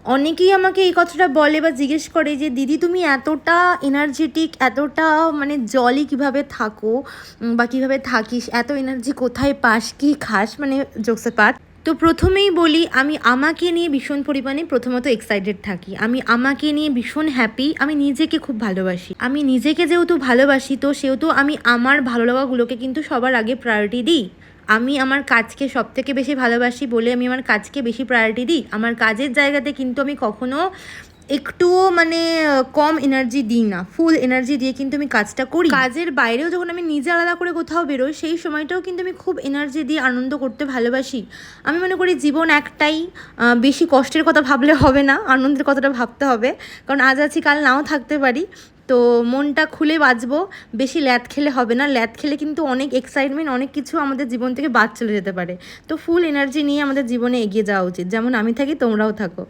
অনেকেই আমাকে এই কথাটা বলে বা জিজ্ঞেস করে যে দিদি তুমি এতটা এনার্জেটিক, এতটা মানে জলই কীভাবে থাকো বা কীভাবে থাকিস, এত এনার্জি কোথায় পাস, কী খাস, মানে জোকসে পাঠ। তো প্রথমেই বলি, আমি আমাকে নিয়ে ভীষণ পরিমাণে প্রথমত এক্সাইটেড থাকি, আমি আমাকে নিয়ে ভীষণ হ্যাপি, আমি নিজেকে খুব ভালোবাসি। আমি নিজেকে যেহেতু ভালোবাসি তো সেহেতু আমি আমার ভালো লাগাগুলোকে কিন্তু সবার আগে প্রায়োরিটি দিই। আমি আমার কাজকে সবথেকে বেশি ভালোবাসি বলে আমি আমার কাজকে বেশি প্রায়োরিটি দিই। আমার কাজের জায়গাতে কিন্তু আমি কখনো একটুও মানে কম এনার্জি দিই না, ফুল এনার্জি দিয়ে কিন্তু আমি কাজটা করি। কাজের বাইরেও যখন আমি নিজে আলাদা করে কোথাও বেরোই সেই সময়টাও কিন্তু আমি খুব এনার্জি দিয়ে আনন্দ করতে ভালোবাসি। আমি মনে করি জীবন একটাই, বেশি কষ্টের কথা ভাবলে হবে না, আনন্দের কথাটা ভাবতে হবে। কারণ আজ আছি কাল নাও থাকতে পারি। তো মনটা খুলে বাঁচবো, বেশি ল্যাদ খেলে হবে না। ল্যাদ খেলে কিন্তু অনেক এক্সাইটমেন্ট, অনেক কিছু আমাদের জীবন থেকে বাদ চলে যেতে পারে। তো ফুল এনার্জি নিয়ে আমাদের জীবনে এগিয়ে যাওয়া উচিত, যেমন আমি থাকি তোমরাও থাকো।